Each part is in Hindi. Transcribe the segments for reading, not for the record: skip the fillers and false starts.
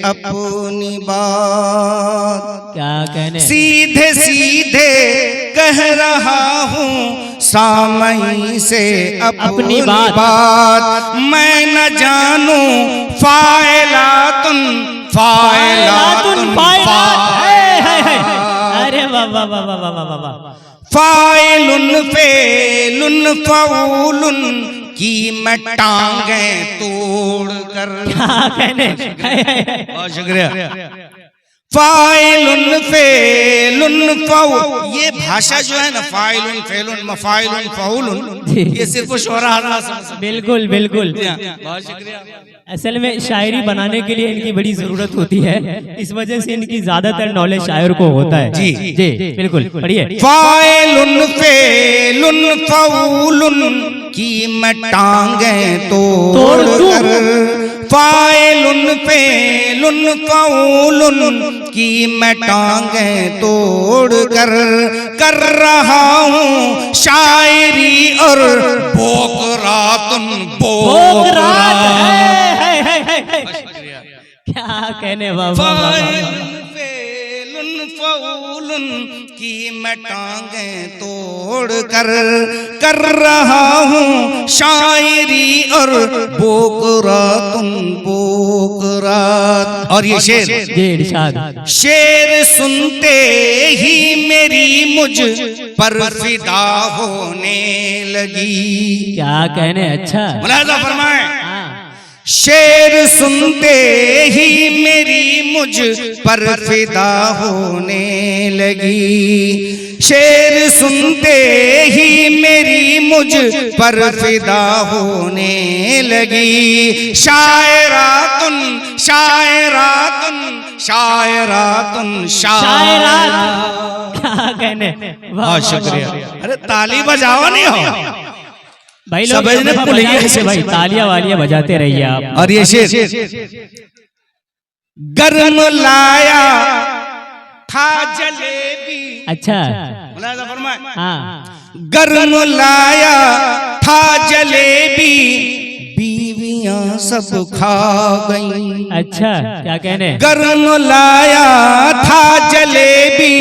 अपनी बात। क्या कहने, सीधे सीधे कह रहा हूँ सामई से अपनी बात। मैं न जानूं फाइलातुन फाइलातुन अरे वाह वाह वाह वाह वाह वाह वाह। फाइलुन फेलुन फऊलुन की मैं टांगें तोड़ कर। क्या कहने, बहुत शुक्रिया। फाइलुन फेलुन फऊल, ये भाषा जो है ना, फाइलुन फेलुन मफाइलुन फऊलुन, ये सिर्फ शोरा हजरात। बिल्कुल बिल्कुल, बहुत शुक्रिया। असल में शायरी बनाने के लिए इनकी बड़ी जरूरत होती है, इस वजह से इनकी ज्यादातर नॉलेज शायर को होता है। जी जी बिल्कुल, पढ़िए। फाइलुन फेलुन फऊलुन की मैं टांगें तोड़ कर। फाइलुन फेलुन फऊलुन की मैं टांगें तोड़ कर रहा हूँ शायरी और बोकरातुन बोकरात। क्या कहने, बाबा फेलुन फऊलुन की मैं टांगें तोड़ कर रहा हूँ शायरी और बोकरातुन बोकरात। और ये शेर, शेर सुनते ही मेरी मुझ पर फिदा होने लगी। क्या कहने, अच्छा मुलाहिजा फरमाए। शेर सुनते ही मेरी मुझ पर फिदा होने लगी। शेर सुनते ही मेरी मुझ पर फिदा होने लगी। शायरातुन शायरातुन शायरातुन शायरात। क्या कहने, बहुत शुक्रिया। अरे ताली बजाओ नहीं हो भाई, लोग ऐसे भाई तालियां वालियां बजाते रहिए आप। और ये शेर, गर्म लाया था जलेबी। अच्छा, मुलाहिजा फरमाए। हाँ, गर्म लाया था जलेबी, बीवियां सब खा गईं। अच्छा, क्या कहने, गर्म लाया था जलेबी,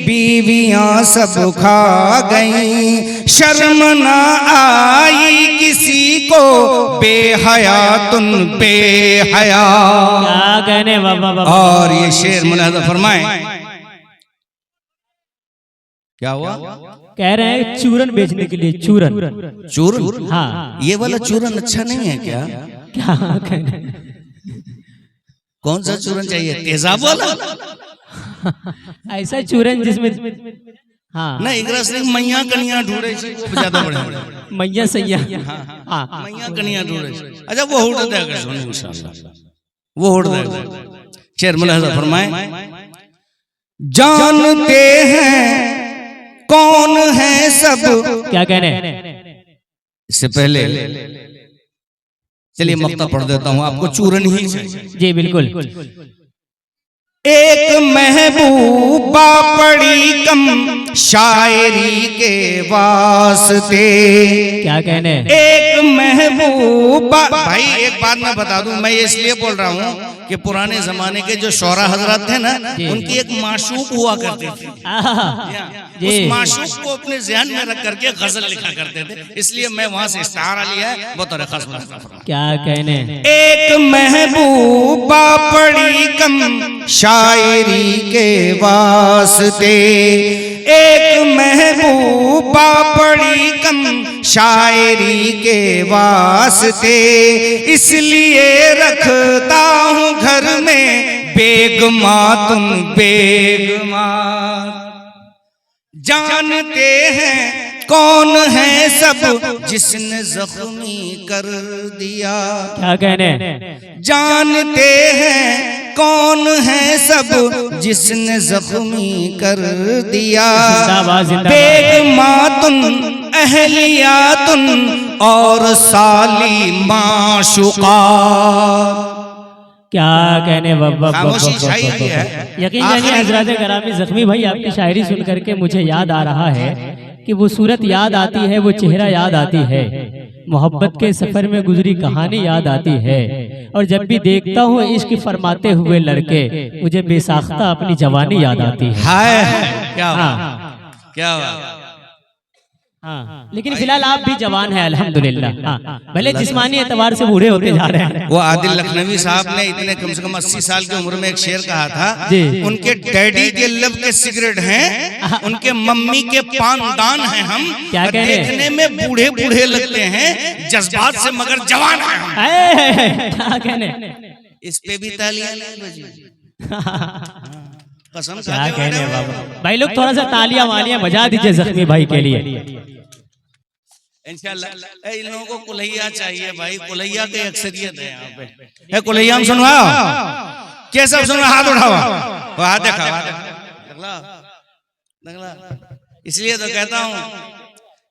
बीवियां सब खा गईं। शर्म न आई किसी को बेहयातुन बेहया। क्या कहने, बाबा। और ये शेर मुलाहिजा फरमाए। क्या हुआ? कह रहे हैं चूरन बेचने के लिए। चूरन, चूरन, हाँ, ये वाला चूरन अच्छा नहीं है क्या? क्या कहने, कौन सा चूरन चाहिए? तेजाब वाला? ऐसा चूरन जिसमें, हाँ ना एकरा से मैया कनिया ढूंढे छी, वो ज्यादा बढ़िया। मैया सैया, हाँ मैया कनिया ढूंढे छी। अच्छा वो होड़ देगा सोने इंशाल्लाह, वो होड़ देगा। शेर मुलाहिजा फरमाए। जानते हैं कौन है सब। क्या कहने, इससे पहले चलिए मक्ता पढ़ देता हूँ आपको, चूरन ही चाहिए। जी बिल्कुल। एक महबूबा पड़ी कम शायरी के वास्ते। क्या कहने, एक महबूबा। भाई एक बात मैं बता दूं, मैं इसलिए बोल रहा हूँ कि पुराने जमाने के जो शौरा हजरत थे ना, उनकी एक माशूक हुआ करते थे। उस माशूक को अपने ज़हन में रख करके गजल लिखा करते थे, इसलिए मैं वहां से इस्तारा लिया है। बतौर खास क्या कहने, एक महबूबा पड़ी कम शायरी के वास्ते। एक महबूबा पड़ी कम शायरी के वास्ते, इसलिए रखता हूँ घर में बेगमातुन बेगमात। जानते हैं कौन है सब जिसने जख्मी कर दिया। क्या कहने, जानते हैं कौन है सब जिसने जख्मी कर दिया। बेगमातुन अहलियातुन और साली माशुका। क्या कहने, है। यकीन जानिए हजरात करामी ज़ख्मी भाई, आपकी शायरी सुन करके मुझे याद आ रहा है कि वो सूरत याद आती है, वो चेहरा याद आती है मोहब्बत के सफर में गुजरी कहानी याद आती है, और जब भी देखता हूँ इश्क फरमाते हुए लड़के, मुझे बेसाख्ता अपनी जवानी याद आती है। हाय क्या क्या बात। हाँ, लेकिन फिलहाल आप भी जवान हैं अल्हम्दुलिल्लाह। हाँ, भले जिस्मानी एतबार से बूढ़े होते जा रहे हैं। वो आदिल लखनवी साहब ने इतने कम से कम 80 साल की उम्र में एक शेर कहा था जी। उनके डैडी के लब के सिगरेट हैं, उनके मम्मी के पानदान हैं हम, क्या कह रहे हैं? देखने में बूढ़े बूढ़े लगते हैं, जज्बात से मगर जवान हैं हम। क्या कहने, इस पे भी तालियां नहीं बजी। कसम क्या कहने बाबा। भाई लोग थोड़ा सा तालियां वालियां बजा दीजिए जख्मी भाई के लिए। इंशाल्लाह। इन लोगों को कुलैया चाहिए भाई, कुलैया की अक्सरियत है यहाँ पे। कुलैया में सुनवाओ, कैसा सुनवा, हाथ उठाओ, हाथ देखा, इसलिए तो कहता हूँ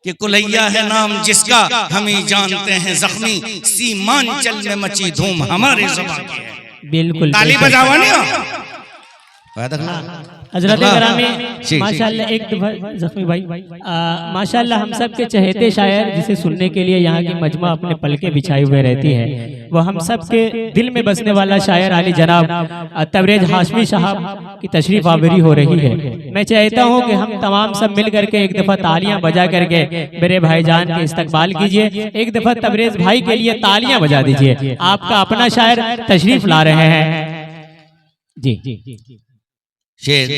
कि कुलैया है नाम जिसका हम ही जानते हैं जख्मी, सीमांचल में मची धूम हमारे ज़बान की है। बिल्कुल, ताली बजावा नहीं हजरत ग्रामी माशाल्लाह। एक दफा जख्मी भाई माशाल्लाह हम सब के चहेते शायर, जिसे सुनने के लिए यहाँ की मजमा अपने पलके बिछाए हुए रहती है, वो हम सब के दिल में बसने वाला शायर आली जनाब तबरेज हाशमी साहब की तशरीफ आवरी हो रही है। मैं चाहता हूँ कि हम तमाम सब मिल करके एक दफा तालियां बजा करके मेरे भाईजान के इस्तकबाल कीजिए। एक दफा तबरेज भाई के लिए तालियां बजा दीजिए। आपका अपना शायर तशरीफ ला रहे हैं जी। शेर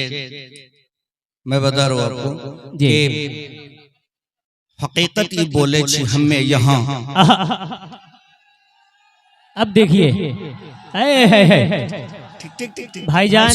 मैं बता रहा हूँ आपको जी। हकीकत ही बोले छी हमें यहाँ। अब देखिए ठीक ठीक ठीक भाईजान